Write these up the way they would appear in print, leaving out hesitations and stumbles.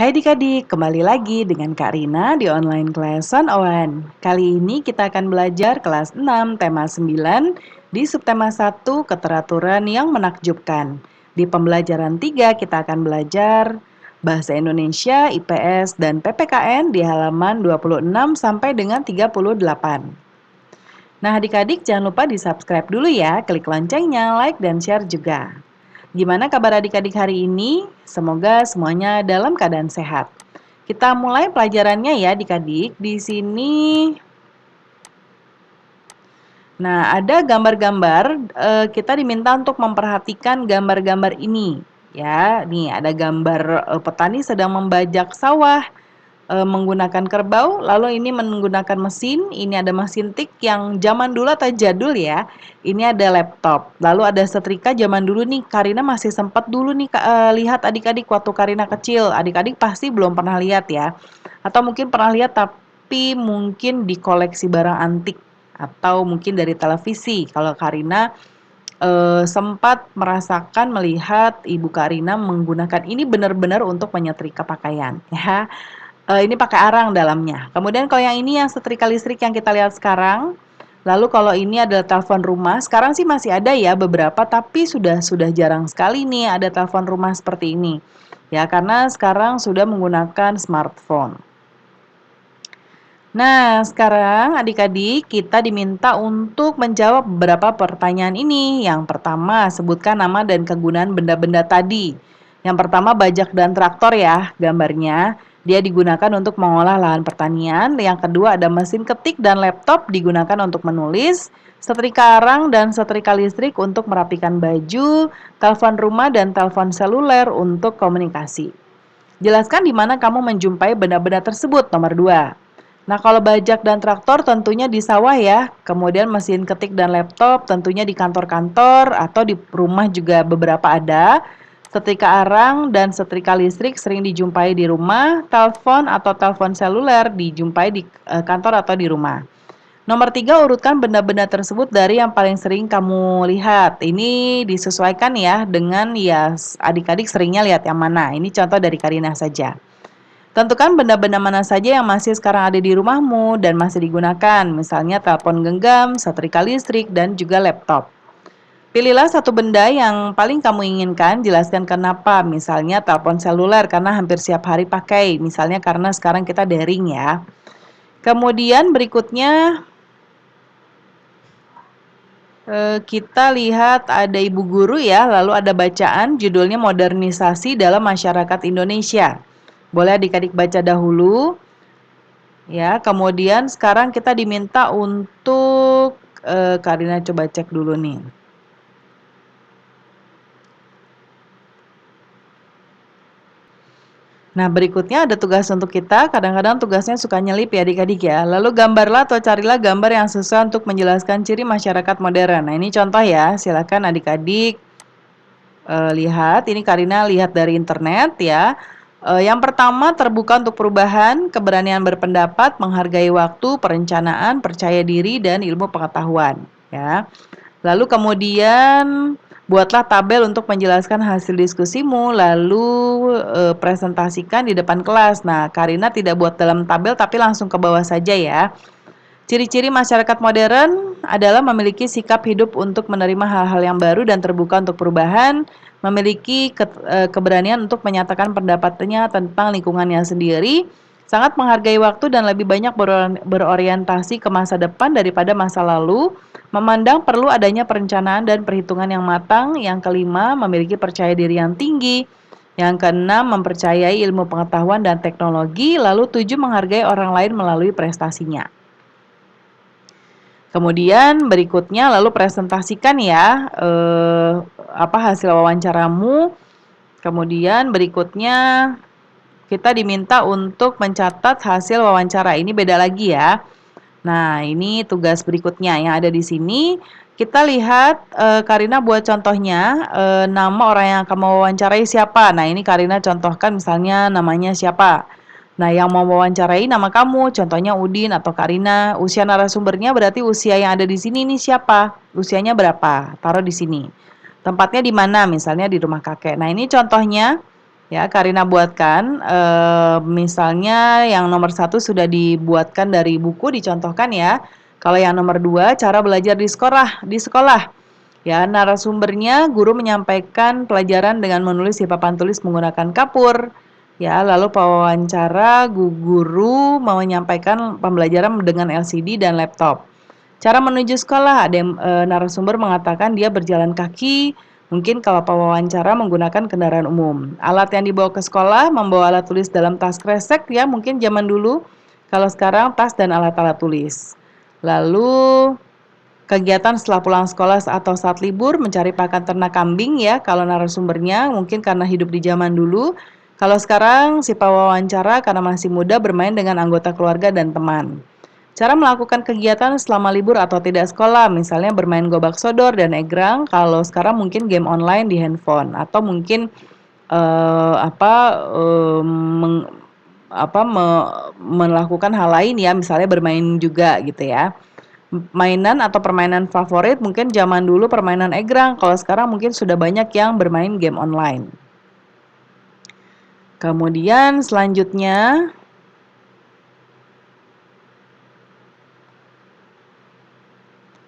Hai adik-adik, kembali lagi dengan Kak Rina di online class 101. Kali ini kita akan belajar kelas 6, tema 9, di subtema 1, keteraturan yang menakjubkan. Di pembelajaran 3 kita akan belajar Bahasa Indonesia, IPS, dan PPKN di halaman 26 sampai dengan 38. Nah adik-adik jangan lupa di subscribe dulu ya, klik loncengnya, like, dan share juga. Gimana kabar adik-adik hari ini? Semoga semuanya dalam keadaan sehat. Kita mulai pelajarannya ya adik-adik. Di sini, nah ada gambar-gambar, kita diminta untuk memperhatikan gambar-gambar ini. Ya, nih ada gambar petani sedang membajak sawah menggunakan kerbau, lalu ini menggunakan mesin, ini ada mesin tik yang zaman dulu atau jadul ya. Ini ada laptop. Lalu ada setrika zaman dulu nih. Karina masih sempat dulu nih lihat adik-adik waktu Karina kecil. Adik-adik pasti belum pernah lihat ya. Atau mungkin pernah lihat tapi mungkin di koleksi barang antik atau mungkin dari televisi. Kalau Karina sempat merasakan melihat Ibu Karina menggunakan ini benar-benar untuk menyetrika pakaian ya. Ini pakai arang dalamnya. Kemudian kalau yang ini yang setrika listrik yang kita lihat sekarang. Lalu kalau ini adalah telepon rumah, sekarang sih masih ada ya beberapa, tapi sudah jarang sekali nih ada telepon rumah seperti ini. Ya, karena sekarang sudah menggunakan smartphone. Nah, sekarang adik-adik kita diminta untuk menjawab beberapa pertanyaan ini. Yang pertama, sebutkan nama dan kegunaan benda-benda tadi. Yang pertama, bajak dan traktor ya gambarnya. Dia digunakan untuk mengolah lahan pertanian. Yang kedua, ada mesin ketik dan laptop digunakan untuk menulis. Setrika arang dan setrika listrik untuk merapikan baju. Telepon rumah dan telepon seluler untuk komunikasi. Jelaskan di mana kamu menjumpai benda-benda tersebut, nomor 2. Nah, kalau bajak dan traktor tentunya di sawah ya. Kemudian mesin ketik dan laptop tentunya di kantor-kantor atau di rumah juga beberapa ada. Setrika arang dan setrika listrik sering dijumpai di rumah. Telepon atau telepon seluler dijumpai di kantor atau di rumah. Nomor 3, urutkan benda-benda tersebut dari yang paling sering kamu lihat. Ini disesuaikan ya dengan ya adik-adik seringnya lihat yang mana. Ini contoh dari Karina saja. Tentukan benda-benda mana saja yang masih sekarang ada di rumahmu dan masih digunakan, misalnya telepon genggam, setrika listrik, dan juga laptop. Pilihlah satu benda yang paling kamu inginkan, jelaskan kenapa, misalnya telepon seluler karena hampir setiap hari pakai, misalnya karena sekarang kita daring ya. Kemudian berikutnya kita lihat ada ibu guru ya, lalu ada bacaan judulnya Modernisasi dalam Masyarakat Indonesia. Boleh adik-adik baca dahulu. Ya, kemudian sekarang kita diminta untuk Karina coba cek dulu nih. Nah, berikutnya ada tugas untuk kita. Kadang-kadang tugasnya suka nyelip ya adik-adik ya. Lalu gambarlah atau carilah gambar yang sesuai untuk menjelaskan ciri masyarakat modern. Nah, ini contoh ya. Silakan adik-adik lihat. Ini Karina lihat dari internet ya. Yang pertama, terbuka untuk perubahan, keberanian berpendapat, menghargai waktu, perencanaan, percaya diri, dan ilmu pengetahuan. Ya. Lalu kemudian buatlah tabel untuk menjelaskan hasil diskusimu, lalu presentasikan di depan kelas. Nah, Karina tidak buat dalam tabel tapi langsung ke bawah saja ya. Ciri-ciri masyarakat modern adalah memiliki sikap hidup untuk menerima hal-hal yang baru dan terbuka untuk perubahan, memiliki keberanian untuk menyatakan pendapatnya tentang lingkungannya sendiri, sangat menghargai waktu dan lebih banyak berorientasi ke masa depan daripada masa lalu, memandang perlu adanya perencanaan dan perhitungan yang matang. Yang kelima, memiliki percaya diri yang tinggi. Yang keenam, mempercayai ilmu pengetahuan dan teknologi. Lalu 7, menghargai orang lain melalui prestasinya. Kemudian berikutnya lalu presentasikan ya hasil wawancaramu. Kemudian berikutnya kita diminta untuk mencatat hasil wawancara. Ini beda lagi ya. Nah, ini tugas berikutnya yang ada di sini. Kita lihat Karina buat contohnya nama orang yang kamu wawancarai siapa. Nah, ini Karina contohkan misalnya namanya siapa. Nah, yang mau wawancarai nama kamu, contohnya Udin atau Karina. Usia narasumbernya berarti usia yang ada di sini nih siapa? Usianya berapa? Taruh di sini. Tempatnya di mana? Misalnya di rumah kakek. Nah, ini contohnya Ya, Karina buatkan, misalnya yang nomor satu sudah dibuatkan dari buku, dicontohkan ya. Kalau yang nomor dua, cara belajar di sekolah. Ya, narasumbernya guru menyampaikan pelajaran dengan menulis di papan tulis menggunakan kapur. Ya, lalu pewawancara guru menyampaikan pembelajaran dengan LCD dan laptop. Cara menuju sekolah, ada yang narasumber mengatakan dia berjalan kaki, mungkin kalau pewawancara menggunakan kendaraan umum. Alat yang dibawa ke sekolah, membawa alat tulis dalam tas kresek ya, mungkin zaman dulu. Kalau sekarang tas dan alat-alat tulis. Lalu kegiatan setelah pulang sekolah atau saat libur mencari pakan ternak kambing ya kalau narasumbernya mungkin karena hidup di zaman dulu. Kalau sekarang si pewawancara karena masih muda bermain dengan anggota keluarga dan teman. Cara melakukan kegiatan selama libur atau tidak sekolah, misalnya bermain gobak sodor dan egrang. Kalau sekarang mungkin game online di handphone atau mungkin eh, apa eh, meng- melakukan hal lain ya, misalnya bermain juga gitu ya. Mainan atau permainan favorit mungkin zaman dulu permainan egrang, kalau sekarang mungkin sudah banyak yang bermain game online. Kemudian selanjutnya,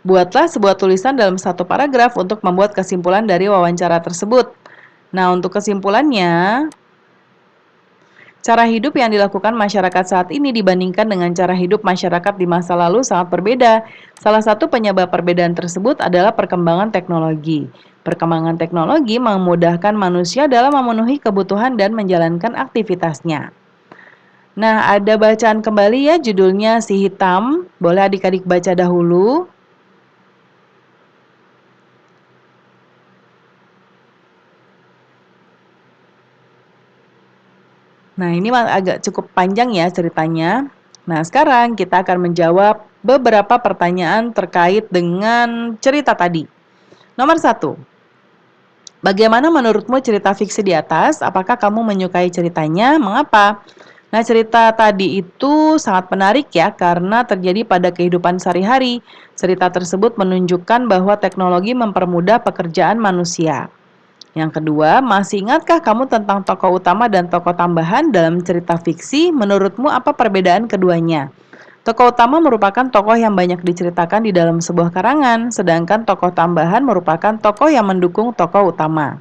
buatlah sebuah tulisan dalam satu paragraf untuk membuat kesimpulan dari wawancara tersebut. Nah, untuk kesimpulannya, cara hidup yang dilakukan masyarakat saat ini dibandingkan dengan cara hidup masyarakat di masa lalu sangat berbeda. Salah satu penyebab perbedaan tersebut adalah perkembangan teknologi. Perkembangan teknologi memudahkan manusia dalam memenuhi kebutuhan dan menjalankan aktivitasnya. Nah, ada bacaan kembali ya, judulnya Si Hitam. Boleh adik-adik baca dahulu. Nah, ini agak cukup panjang ya ceritanya. Nah, sekarang kita akan menjawab beberapa pertanyaan terkait dengan cerita tadi. Nomor satu, bagaimana menurutmu cerita fiksi di atas? Apakah kamu menyukai ceritanya? Mengapa? Nah, cerita tadi itu sangat menarik ya karena terjadi pada kehidupan sehari-hari. Cerita tersebut menunjukkan bahwa teknologi mempermudah pekerjaan manusia. Yang kedua, masih ingatkah kamu tentang tokoh utama dan tokoh tambahan dalam cerita fiksi? Menurutmu apa perbedaan keduanya? Tokoh utama merupakan tokoh yang banyak diceritakan di dalam sebuah karangan, sedangkan tokoh tambahan merupakan tokoh yang mendukung tokoh utama.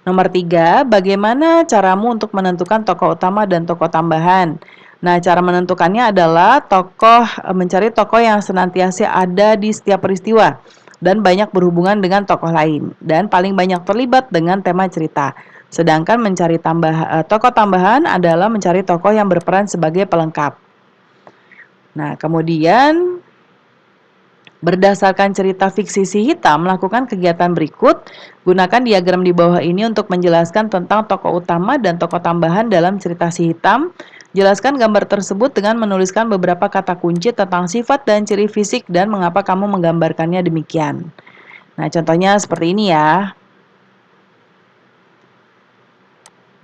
Nomor tiga, bagaimana caramu untuk menentukan tokoh utama dan tokoh tambahan? Nah, cara menentukannya adalah mencari tokoh yang senantiasa ada di setiap peristiwa dan banyak berhubungan dengan tokoh lain dan paling banyak terlibat dengan tema cerita. Sedangkan mencari tokoh tambahan adalah mencari tokoh yang berperan sebagai pelengkap. Nah, kemudian berdasarkan cerita fiksi Si Hitam, melakukan kegiatan berikut. Gunakan diagram di bawah ini untuk menjelaskan tentang tokoh utama dan tokoh tambahan dalam cerita Si Hitam. Jelaskan gambar tersebut dengan menuliskan beberapa kata kunci tentang sifat dan ciri fisik dan mengapa kamu menggambarkannya demikian. Nah, contohnya seperti ini ya.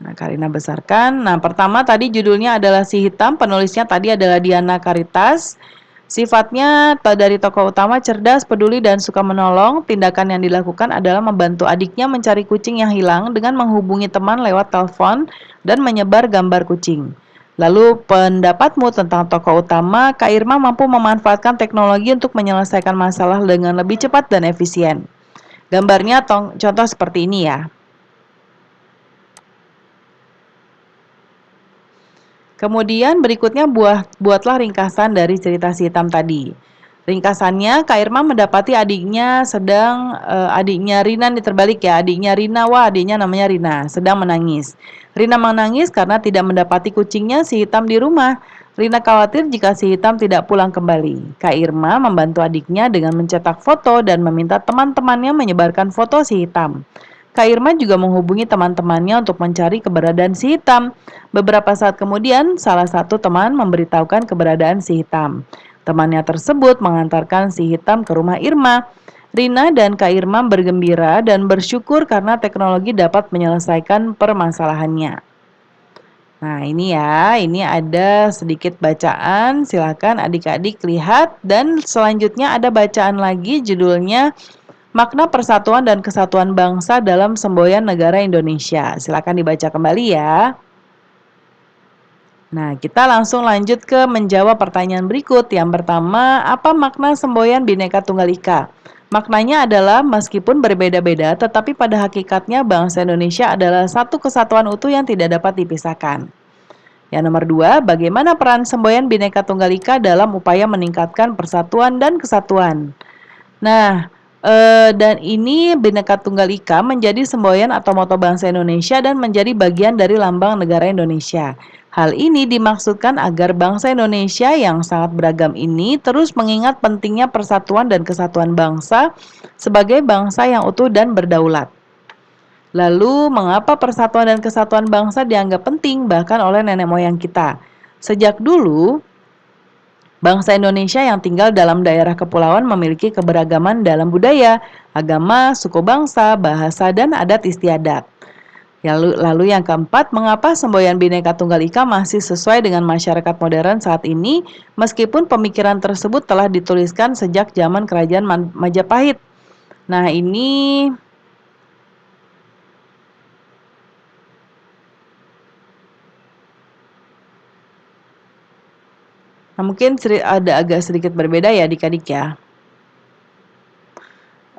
Nah, Karina besarkan. Nah, pertama tadi judulnya adalah Si Hitam, penulisnya tadi adalah Diana Caritas. Sifatnya dari tokoh utama cerdas, peduli, dan suka menolong. Tindakan yang dilakukan adalah membantu adiknya mencari kucing yang hilang dengan menghubungi teman lewat telepon dan menyebar gambar kucing. Lalu pendapatmu tentang tokoh utama, Kak Irma mampu memanfaatkan teknologi untuk menyelesaikan masalah dengan lebih cepat dan efisien. Gambarnya contoh seperti ini ya. Kemudian berikutnya buatlah ringkasan dari cerita si hitam tadi. Ringkasannya, Kak Irma mendapati adiknya Rina nih terbalik ya, adiknya Rina, wah adiknya namanya Rina, sedang menangis. Rina menangis karena tidak mendapati kucingnya si hitam di rumah. Rina khawatir jika si hitam tidak pulang kembali. Kak Irma membantu adiknya dengan mencetak foto dan meminta teman-temannya menyebarkan foto si hitam. Kak Irma juga menghubungi teman-temannya untuk mencari keberadaan si hitam. Beberapa saat kemudian, salah satu teman memberitahukan keberadaan si hitam. Temannya tersebut mengantarkan si hitam ke rumah Irma. Rina dan Kak Irma bergembira dan bersyukur karena teknologi dapat menyelesaikan permasalahannya. Nah, ini ada sedikit bacaan. Silakan adik-adik lihat dan selanjutnya ada bacaan lagi judulnya Makna persatuan dan kesatuan bangsa dalam semboyan negara Indonesia. Silakan dibaca kembali ya. Nah, kita langsung lanjut ke menjawab pertanyaan berikut. Yang pertama, apa makna semboyan Bhinneka Tunggal Ika? Maknanya adalah meskipun berbeda-beda, tetapi pada hakikatnya bangsa Indonesia adalah satu kesatuan utuh yang tidak dapat dipisahkan. Yang nomor dua, bagaimana peran semboyan Bhinneka Tunggal Ika dalam upaya meningkatkan persatuan dan kesatuan? Nah, dan ini Bhinneka Tunggal Ika menjadi semboyan atau moto bangsa Indonesia dan menjadi bagian dari lambang negara Indonesia. Hal ini dimaksudkan agar bangsa Indonesia yang sangat beragam ini terus mengingat pentingnya persatuan dan kesatuan bangsa sebagai bangsa yang utuh dan berdaulat. Lalu, mengapa persatuan dan kesatuan bangsa dianggap penting bahkan oleh nenek moyang kita? Sejak dulu, bangsa Indonesia yang tinggal dalam daerah kepulauan memiliki keberagaman dalam budaya, agama, suku bangsa, bahasa, dan adat istiadat. Lalu yang keempat, mengapa semboyan Bhinneka Tunggal Ika masih sesuai dengan masyarakat modern saat ini, meskipun pemikiran tersebut telah dituliskan sejak zaman Kerajaan Majapahit. Nah, mungkin ada agak sedikit berbeda ya adik-adik ya.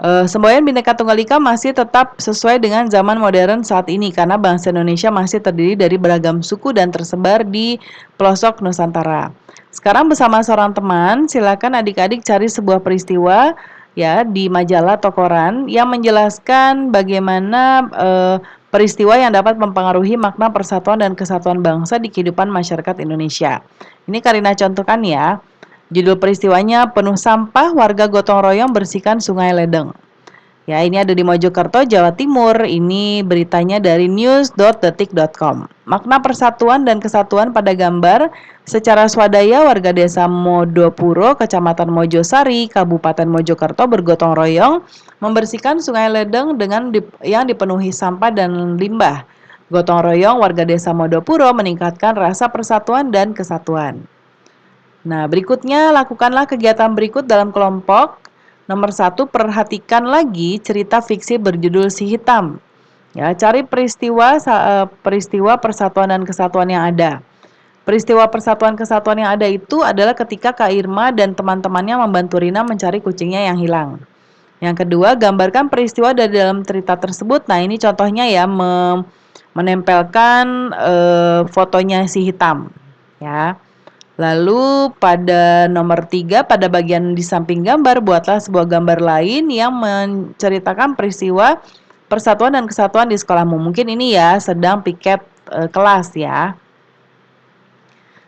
Semboyan Bhinneka Tunggal Ika masih tetap sesuai dengan zaman modern saat ini karena bangsa Indonesia masih terdiri dari beragam suku dan tersebar di pelosok Nusantara. Sekarang bersama seorang teman, silakan adik-adik cari sebuah peristiwa ya di majalah atau koran yang menjelaskan bagaimana peristiwa yang dapat mempengaruhi makna persatuan dan kesatuan bangsa di kehidupan masyarakat Indonesia. Ini Karina contohkan ya. Judul peristiwanya penuh sampah, warga gotong royong bersihkan Sungai Ledeng. Ya, ini ada di Mojokerto, Jawa Timur. Ini beritanya dari news.detik.com. Makna persatuan dan kesatuan pada gambar secara swadaya warga desa Modopuro, Kecamatan Mojosari, Kabupaten Mojokerto bergotong royong membersihkan Sungai Ledeng yang dipenuhi sampah dan limbah. Gotong royong warga desa Modopuro meningkatkan rasa persatuan dan kesatuan. Nah, berikutnya lakukanlah kegiatan berikut dalam kelompok. Nomor 1, perhatikan lagi cerita fiksi berjudul Si Hitam. Ya, cari peristiwa persatuan dan kesatuan yang ada. Peristiwa persatuan kesatuan yang ada itu adalah ketika Kak Irma dan teman-temannya membantu Rina mencari kucingnya yang hilang. Yang kedua, gambarkan peristiwa dari dalam cerita tersebut. Nah, ini contohnya ya, menempelkan fotonya si hitam. Ya. Lalu pada nomor 3, pada bagian di samping gambar, buatlah sebuah gambar lain yang menceritakan peristiwa persatuan dan kesatuan di sekolahmu. Mungkin ini ya sedang piket kelas ya.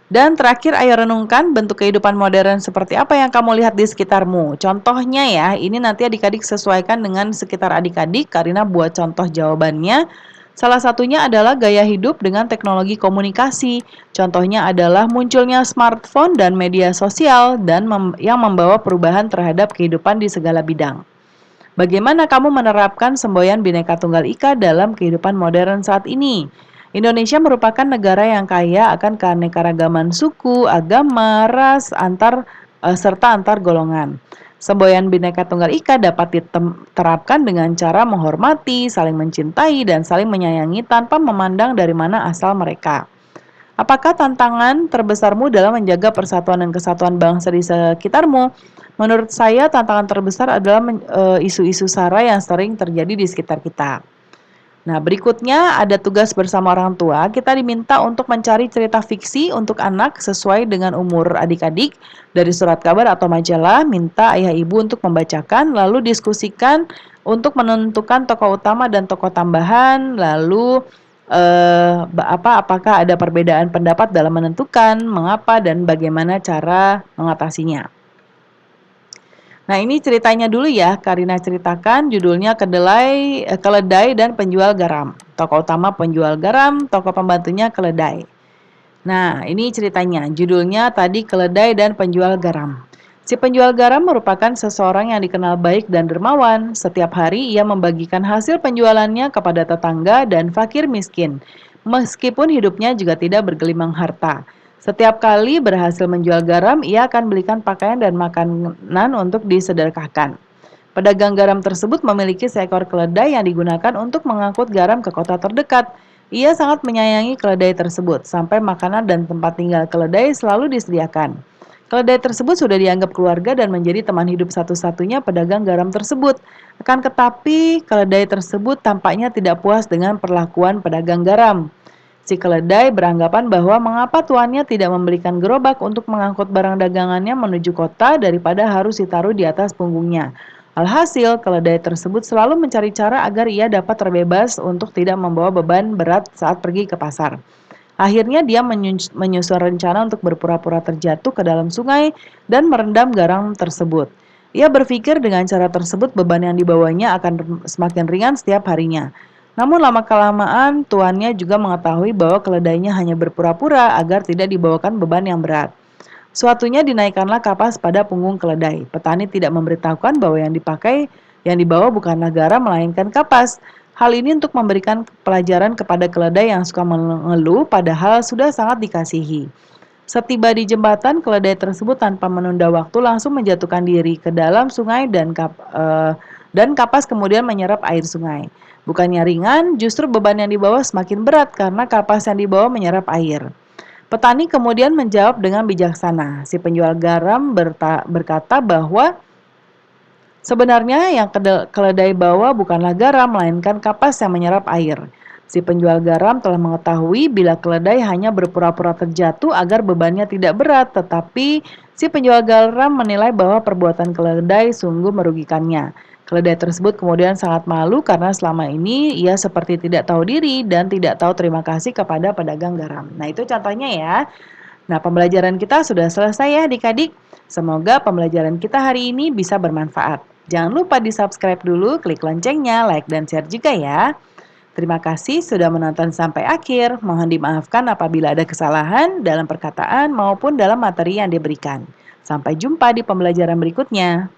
Dan terakhir, ayo renungkan bentuk kehidupan modern seperti apa yang kamu lihat di sekitarmu. Contohnya ya, ini nanti adik-adik sesuaikan dengan sekitar adik-adik. Karina buat contoh jawabannya. Salah satunya adalah gaya hidup dengan teknologi komunikasi. Contohnya adalah munculnya smartphone dan media sosial yang membawa perubahan terhadap kehidupan di segala bidang. Bagaimana kamu menerapkan semboyan Bhinneka Tunggal Ika dalam kehidupan modern saat ini? Indonesia merupakan negara yang kaya akan keanekaragaman suku, agama, ras, serta antar golongan. Semboyan Bhinneka Tunggal Ika dapat diterapkan dengan cara menghormati, saling mencintai, dan saling menyayangi tanpa memandang dari mana asal mereka. Apakah tantangan terbesarmu dalam menjaga persatuan dan kesatuan bangsa di sekitarmu? Menurut saya tantangan terbesar adalah isu-isu SARA yang sering terjadi di sekitar kita. Nah, berikutnya ada tugas bersama orang tua. Kita diminta untuk mencari cerita fiksi untuk anak sesuai dengan umur adik-adik dari surat kabar atau majalah. Minta ayah ibu untuk membacakan, lalu diskusikan untuk menentukan tokoh utama dan tokoh tambahan. Lalu apakah ada perbedaan pendapat dalam menentukan, mengapa, dan bagaimana cara mengatasinya. Nah, ini ceritanya dulu ya, Karina ceritakan judulnya Keledai dan Penjual Garam. Tokoh utama penjual garam, tokoh pembantunya keledai. Nah, ini ceritanya, judulnya tadi Keledai dan Penjual Garam. Si penjual garam merupakan seseorang yang dikenal baik dan dermawan. Setiap hari ia membagikan hasil penjualannya kepada tetangga dan fakir miskin. Meskipun hidupnya juga tidak bergelimang harta. Setiap kali berhasil menjual garam, ia akan belikan pakaian dan makanan untuk disedekahkan. Pedagang garam tersebut memiliki seekor keledai yang digunakan untuk mengangkut garam ke kota terdekat. Ia sangat menyayangi keledai tersebut, sampai makanan dan tempat tinggal keledai selalu disediakan. Keledai tersebut sudah dianggap keluarga dan menjadi teman hidup satu-satunya pedagang garam tersebut. Akan tetapi, keledai tersebut tampaknya tidak puas dengan perlakuan pedagang garam. Si keledai beranggapan bahwa mengapa tuannya tidak membelikan gerobak untuk mengangkut barang dagangannya menuju kota daripada harus ditaruh di atas punggungnya. Alhasil, keledai tersebut selalu mencari cara agar ia dapat terbebas untuk tidak membawa beban berat saat pergi ke pasar. Akhirnya dia menyusun rencana untuk berpura-pura terjatuh ke dalam sungai dan merendam garam tersebut. Ia berpikir dengan cara tersebut beban yang dibawanya akan semakin ringan setiap harinya. Namun lama-kelamaan tuannya juga mengetahui bahwa keledainya hanya berpura-pura agar tidak dibawakan beban yang berat. Suatunya dinaikkanlah kapas pada punggung keledai. Petani tidak memberitahukan bahwa yang dibawa bukanlah garam melainkan kapas. Hal ini untuk memberikan pelajaran kepada keledai yang suka mengeluh padahal sudah sangat dikasihi. Setiba di jembatan, keledai tersebut tanpa menunda waktu langsung menjatuhkan diri ke dalam sungai dan kapas kemudian menyerap air sungai. Bukannya ringan, justru beban yang dibawa semakin berat karena kapas yang dibawa menyerap air. Petani kemudian menjawab dengan bijaksana. Si penjual garam berkata bahwa sebenarnya yang keledai bawa bukanlah garam, melainkan kapas yang menyerap air. Si penjual garam telah mengetahui bila keledai hanya berpura-pura terjatuh agar bebannya tidak berat, tetapi si penjual garam menilai bahwa perbuatan keledai sungguh merugikannya. Keledai tersebut kemudian sangat malu karena selama ini ia seperti tidak tahu diri dan tidak tahu terima kasih kepada pedagang garam. Nah, itu contohnya ya. Nah, pembelajaran kita sudah selesai ya adik-adik. Semoga pembelajaran kita hari ini bisa bermanfaat. Jangan lupa di-subscribe dulu, klik loncengnya, like dan share juga ya. Terima kasih sudah menonton sampai akhir. Mohon dimaafkan apabila ada kesalahan dalam perkataan maupun dalam materi yang diberikan. Sampai jumpa di pembelajaran berikutnya.